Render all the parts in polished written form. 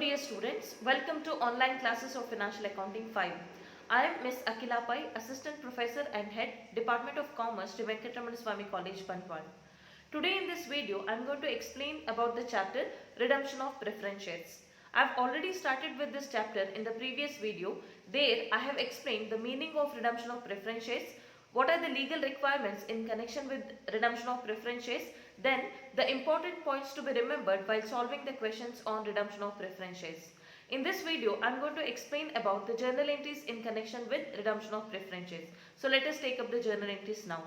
dear students, welcome to online classes of Financial Accounting 5. I am Miss Akila Pai, Assistant Professor and Head, Department of Commerce, Sri Venkatramana Swami College, Banpal. Today in this video, I am going to explain about the chapter Redemption of Preference Shares. I have already started with this chapter in the previous video. There, I have explained the meaning of redemption of preference shares, what are the legal requirements in connection with redemption of preference shares, then the important points to be remembered while solving the questions on redemption of preference shares. In this video, I am going to explain about the journal entries in connection with redemption of preference shares. So let us take up the journal entries now.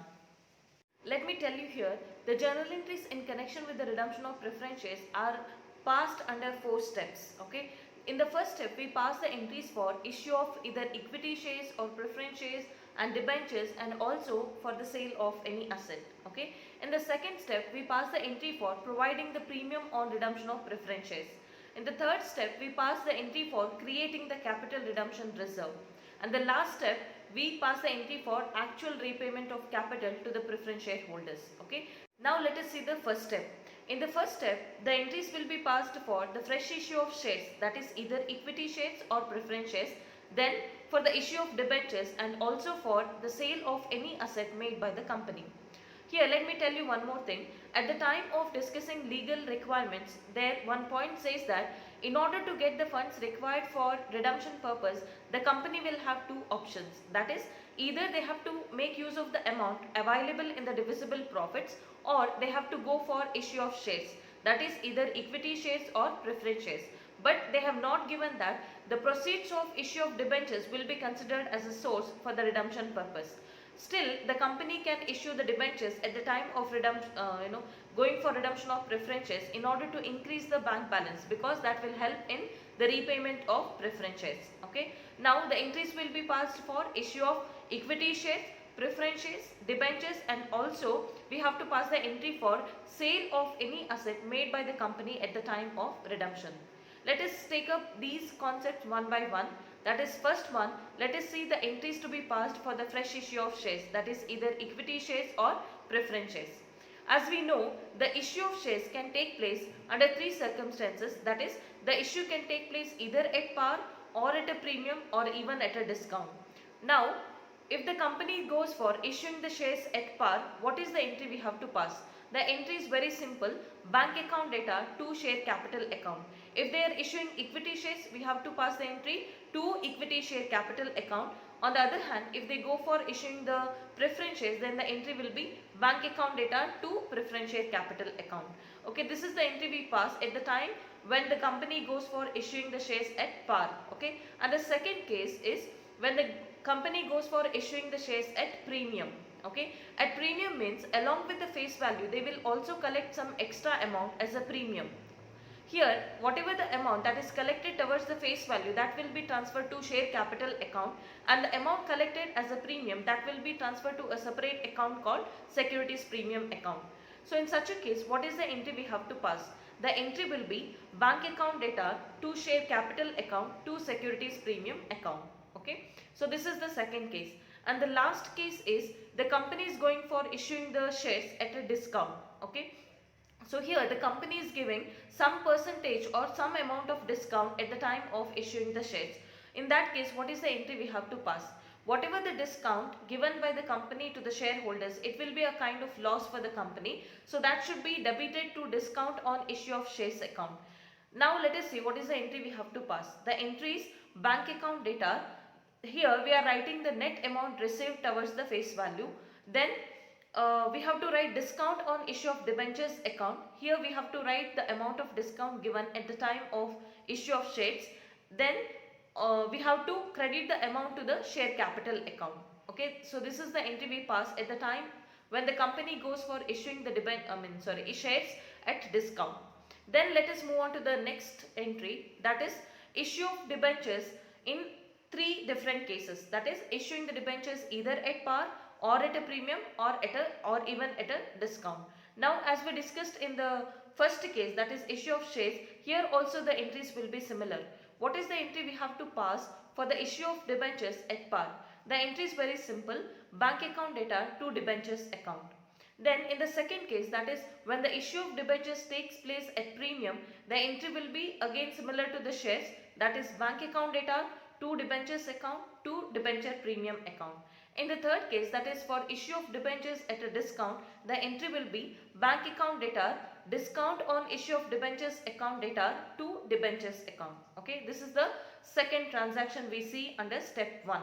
Let me tell you here, the journal entries in connection with the redemption of preference shares are passed under 4 steps. Okay. In the first step, we pass the entries for issue of either equity shares or preference shares and debentures, and also for the sale of any asset. Okay. In the second step, we pass the entry for providing the premium on redemption of preference shares. In the third step, we pass the entry for creating the capital redemption reserve. And the last step, we pass the entry for actual repayment of capital to the preference shareholders. Okay. Now let us see the first step. In the first step, the entries will be passed for the fresh issue of shares, that is either equity shares or preference shares, then for the issue of debentures, and also for the sale of any asset made by the company. Here, let me tell you one more thing. At the time of discussing legal requirements, there one point says that in order to get the funds required for redemption purpose, the company will have 2 options. That is, either they have to make use of the amount available in the divisible profits, or they have to go for issue of shares. That is either equity shares or preference shares. But they have not given that the proceeds of issue of debentures will be considered as a source for the redemption purpose. Still, the company can issue the debentures at the time of going for redemption of preference shares in order to increase the bank balance, because that will help in the repayment of preference shares. Okay. Now the entries will be passed for issue of equity shares, preference shares, debentures, and also we have to pass the entry for sale of any asset made by the company at the time of redemption. Let us take up these concepts one by one. That is, first one, let us see the entries to be passed for the fresh issue of shares, that is either equity shares or preference shares. As we know, the issue of shares can take place under 3 circumstances. That is, the issue can take place either at par or at a premium or even at a discount. Now, if the company goes for issuing the shares at par, what is the entry we have to pass? The entry is very simple: bank account data to share capital account. If they are issuing equity shares, we have to pass the entry to equity share capital account. On the other hand, if they go for issuing the preference shares, then the entry will be bank account data to preference share capital account. Okay, this is the entry we pass at the time when the company goes for issuing the shares at par. Okay, and the second case is when the company goes for issuing the shares at premium. Okay, at premium means along with the face value, they will also collect some extra amount as a premium. Here, whatever the amount that is collected towards the face value, that will be transferred to share capital account, and the amount collected as a premium, that will be transferred to a separate account called securities premium account. So in such a case, what is the entry we have to pass? The entry will be bank account data to share capital account to securities premium account. Okay, so this is the second case. And the last case is the company is going for issuing the shares at a discount. Okay, so here the company is giving some percentage or some amount of discount at the time of issuing the shares. In that case, what is the entry we have to pass? Whatever the discount given by the company to the shareholders, it will be a kind of loss for the company. So that should be debited to discount on issue of shares account. Now let us see what is the entry we have to pass. The entry is bank account data. Here we are writing the net amount received towards the face value. Then we have to write discount on issue of debentures account. Here we have to write the amount of discount given at the time of issue of shares. Then we have to credit the amount to the share capital account. Okay, so this is the entry we pass at the time when the company goes for issuing the shares at discount. Then let us move on to the next entry, that is issue of debentures in 3 different cases. That is issuing the debentures either at par or at a premium or even at a discount. Now, as we discussed in the first case, that is issue of shares, here also the entries will be similar. What is the entry we have to pass for the issue of debentures at par? The entry is very simple: bank account data to debentures account. Then in the second case, that is when the issue of debentures takes place at premium, the entry will be again similar to the shares, that is bank account data to debentures account to debenture premium account. In the third case, that is for issue of debentures at a discount, the entry will be bank account data discount on issue of debentures account data to debentures account. Okay, this is the second transaction we see under step 1.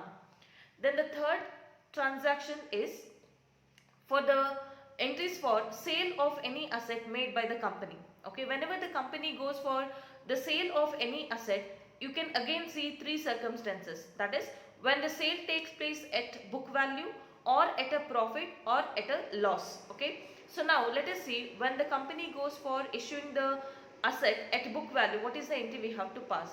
Then the third transaction is for the entries for sale of any asset made by the company. Okay, whenever the company goes for the sale of any asset, you can again see three circumstances. That is when the sale takes place at book value or at a profit or at a loss. Okay, so now let us see when the company goes for issuing the asset at book value, what is the entry we have to pass.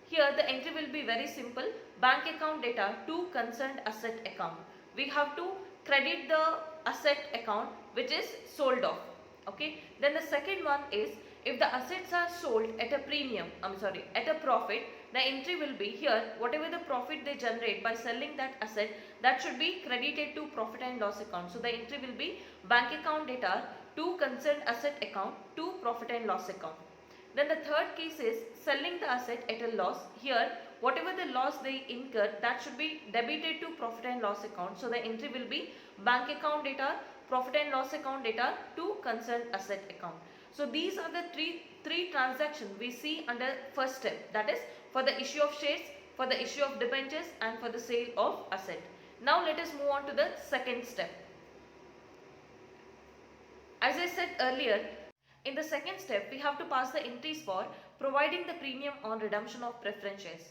Here the entry will be very simple, bank account data to concerned asset account. We have to credit the asset account which is sold off. Okay, then the second one is if the assets are sold at a premium, at a profit, the entry will be here whatever the profit they generate by selling that asset, that should be credited to profit and loss account. So the entry will be bank account data to concerned asset account to profit and loss account. Then the third case is selling the asset at a loss. Here whatever the loss they incur, that should be debited to profit and loss account. So the entry will be bank account data, profit and loss account data to concerned asset account. So these are the three transactions we see under first step, that is for the issue of shares, for the issue of debentures and for the sale of asset. Now let us move on to the second step. As I said earlier, in the second step, we have to pass the entries for providing the premium on redemption of preference shares.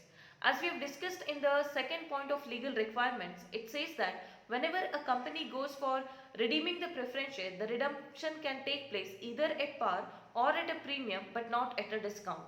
As we have discussed in the second point of legal requirements, it says that whenever a company goes for redeeming the preference share, the redemption can take place either at par or at a premium but not at a discount.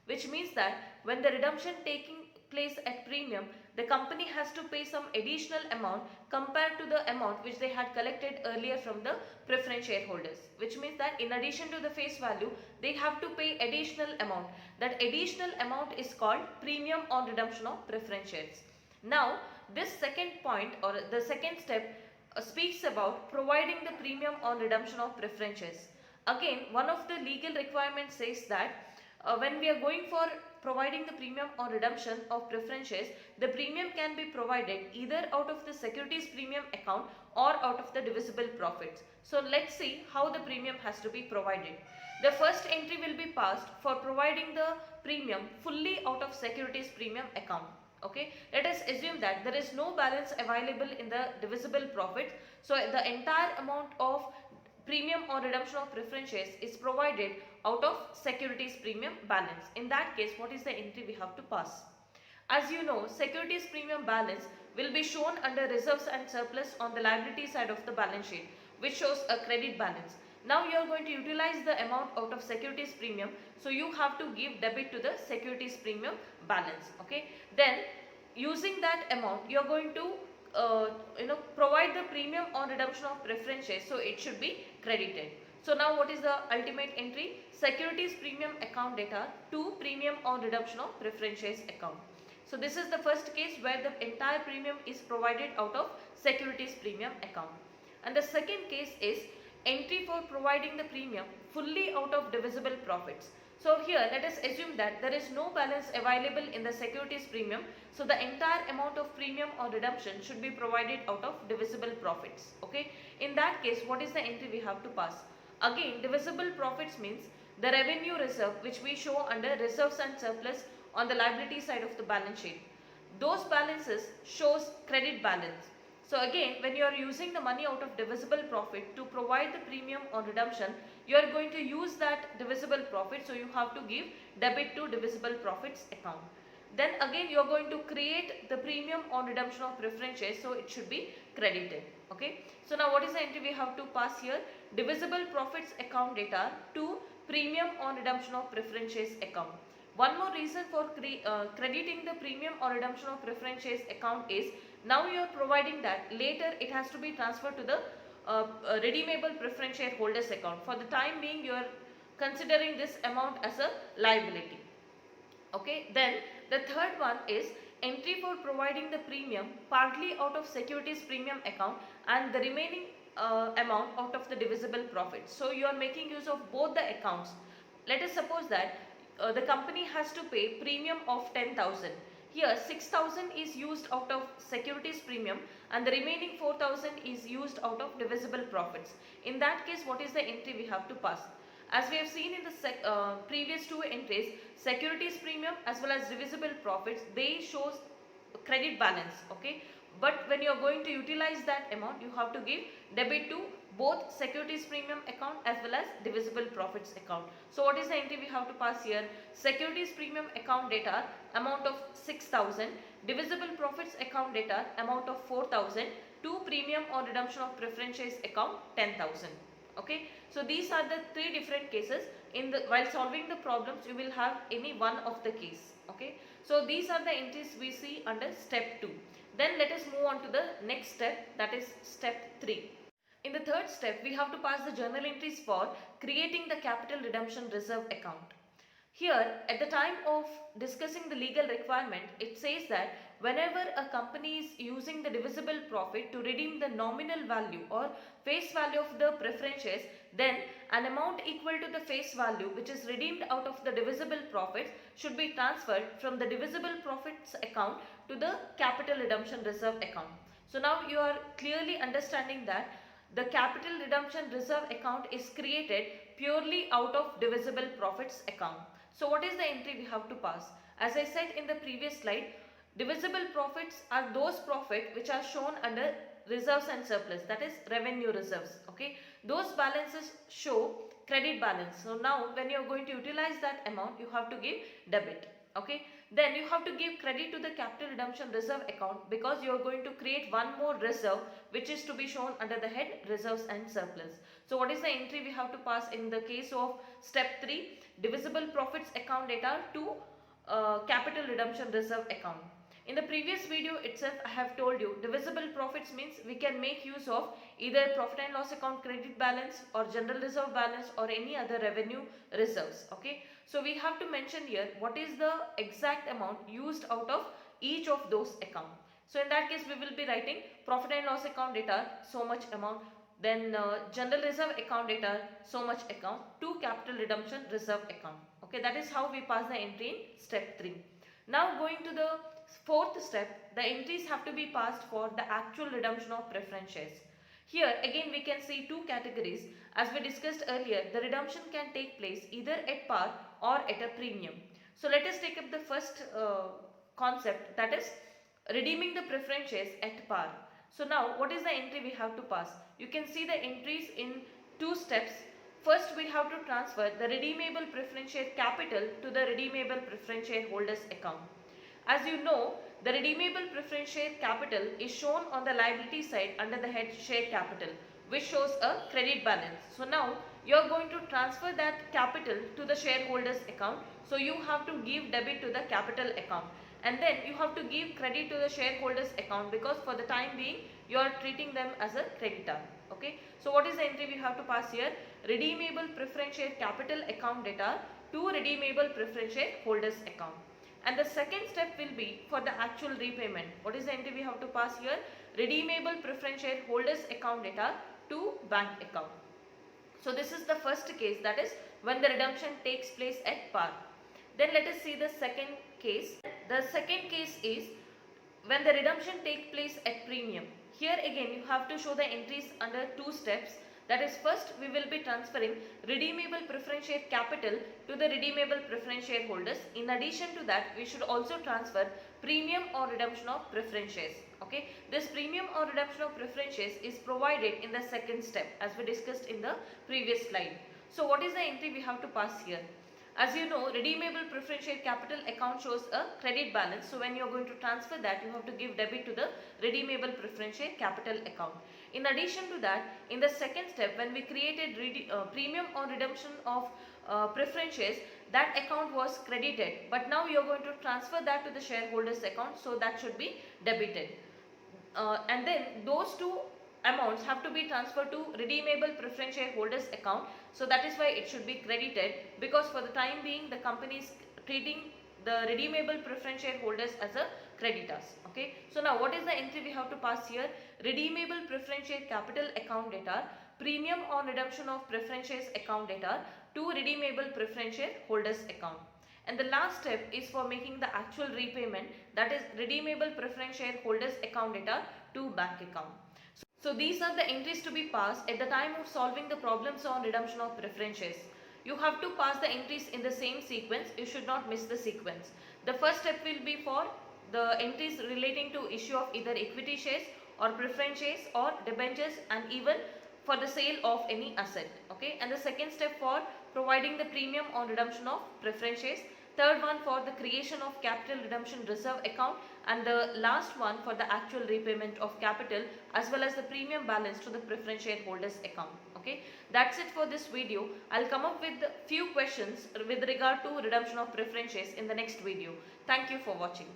Which means that when the redemption taking place at premium, the company has to pay some additional amount compared to the amount which they had collected earlier from the preference shareholders. Which means that in addition to the face value, they have to pay additional amount. That additional amount is called premium on redemption of preference shares. Now this second point or the second step speaks about providing the premium on redemption of preference shares. Again, one of the legal requirements says that when we are going for providing the premium on redemption of preference shares, the premium can be provided either out of the securities premium account or out of the divisible profits. So let's see how the premium has to be provided. The first entry will be passed for providing the premium fully out of securities premium account. Okay, let us assume that there is no balance available in the divisible profits. So the entire amount of premium or redemption of preference shares is provided out of securities premium balance. In that case, what is the entry we have to pass? As you know, securities premium balance will be shown under reserves and surplus on the liability side of the balance sheet, which shows a credit balance. Now you are going to utilize the amount out of securities premium, so you have to give debit to the securities premium balance. Okay, then using that amount you are going to provide the premium on redemption of preference shares, so it should be credited. So now what is the ultimate entry? Securities premium account data to premium on redemption of preference shares account. So this is the first case where the entire premium is provided out of securities premium account. And the second case is entry for providing the premium fully out of divisible profits. So here let us assume that there is no balance available in the securities premium. So the entire amount of premium or redemption should be provided out of divisible profits. Okay. In that case, what is the entry we have to pass? Again, divisible profits means the revenue reserve which we show under reserves and surplus on the liability side of the balance sheet. Those balances shows credit balance. So again, when you are using the money out of divisible profit to provide the premium on redemption, you are going to use that divisible profit, so you have to give debit to divisible profits account. Then again you are going to create the premium on redemption of preference shares, so it should be credited. Okay. So now what is the entry we have to pass here? Divisible profits account data to premium on redemption of preference shares account. One more reason for crediting the premium or redemption of preference shares account is now you are providing that later it has to be transferred to the redeemable preference share holders account. For the time being you are considering this amount as a liability. Okay, then the third one is entry for providing the premium partly out of securities premium account and the remaining amount out of the divisible profit. So you are making use of both the accounts. Let us suppose that the company has to pay premium of 10,000. Here 6,000 is used out of securities premium and the remaining 4,000 is used out of divisible profits. In that case, what is the entry we have to pass? As we have seen in the previous two entries, securities premium as well as divisible profits, they shows credit balance, okay. But when you are going to utilize that amount, you have to give debit to both securities premium account as well as divisible profits account. So what is the entry we have to pass here? Securities premium account data amount of 6,000, divisible profits account data amount of 4,000, to premium or redemption of preference shares account 10,000. Okay, so these are the three different cases. In the while solving the problems, you will have any one of the case. Okay, so these are the entries we see under step 2. Then let us move on to the next step, that is step 3. In the third step, we have to pass the journal entries for creating the capital redemption reserve account. Here, at the time of discussing the legal requirement, it says that whenever a company is using the divisible profit to redeem the nominal value or face value of the preference shares, then an amount equal to the face value which is redeemed out of the divisible profits should be transferred from the divisible profits account to the capital redemption reserve account. So now you are clearly understanding that the capital redemption reserve account is created purely out of divisible profits account. So what is the entry we have to pass? As I said in the previous slide, divisible profits are those profit which are shown under reserves and surplus, that is revenue reserves. Okay, those balances show credit balance. So now when you are going to utilize that amount, you have to give debit. Okay, then you have to give credit to the capital redemption reserve account because you are going to create one more reserve which is to be shown under the head reserves and surplus. So what is the entry we have to pass in the case of step 3? Divisible profits account data to capital redemption reserve account. In the previous video itself, I have told you divisible profits means we can make use of either profit and loss account credit balance or general reserve balance or any other revenue reserves. Okay, so we have to mention here what is the exact amount used out of each of those accounts. So in that case, we will be writing profit and loss account data so much amount, then general reserve account data so much account to capital redemption reserve account. Okay, that is how we pass the entry in step 3. Now going to the fourth step, the entries have to be passed for the actual redemption of preference shares. Here again we can see two categories. As we discussed earlier, the redemption can take place either at par or at a premium. So let us take up the first concept, that is redeeming the preference shares at par. So now what is the entry we have to pass? You can see the entries in two steps. First we have to transfer the redeemable preference share capital to the redeemable preference share holders account. As you know, the redeemable preference share capital is shown on the liability side under the head share capital, which shows a credit balance. So now you are going to transfer that capital to the shareholders account. So you have to give debit to the capital account and then you have to give credit to the shareholders account because for the time being you are treating them as a creditor. Okay, so what is the entry we have to pass here? Redeemable preference share capital account data to redeemable preference share holders account. And the second step will be for the actual repayment. What is the entry we have to pass here? Redeemable preference share holders account data to bank account. So this is the first case, that is when the redemption takes place at par. Then let us see the second case. The second case is when the redemption takes place at premium. Here again you have to show the entries under two steps. That is, first we will be transferring redeemable preference share capital to the redeemable preference share holders. In addition to that, we should also transfer premium or redemption of preference shares. Okay, this premium or redemption of preference shares is provided in the second step as we discussed in the previous slide. So what is the entry we have to pass here? As you know, redeemable preference share capital account shows a credit balance. So when you are going to transfer that, you have to give debit to the redeemable preference share capital account. In addition to that, in the second step, when we created premium or redemption of preference shares, that account was credited. But now you are going to transfer that to the shareholders account. So that should be debited. And then those two amounts have to be transferred to redeemable preference share holders account. So that is why it should be credited, because for the time being the company is treating the redeemable preference share holders as a creditors. Okay, so now what is the entry we have to pass here? Redeemable preference share capital account debtor, premium on redemption of preference shares account debtor to redeemable preference share holders account. And the last step is for making the actual repayment, that is redeemable preference share holders account debtor to bank account. So these are the entries to be passed at the time of solving the problems on redemption of preference shares. You have to pass the entries in the same sequence. You should not miss the sequence. The first step will be for the entries relating to issue of either equity shares or preference shares or debentures, and even for the sale of any asset. Okay, and the second step for providing the premium on redemption of preference shares. Third one for the creation of capital redemption reserve account, and the last one for the actual repayment of capital as well as the premium balance to the preference shareholders account. Okay, that's it for this video. I'll come up with few questions with regard to redemption of preference shares in the next video. Thank you for watching.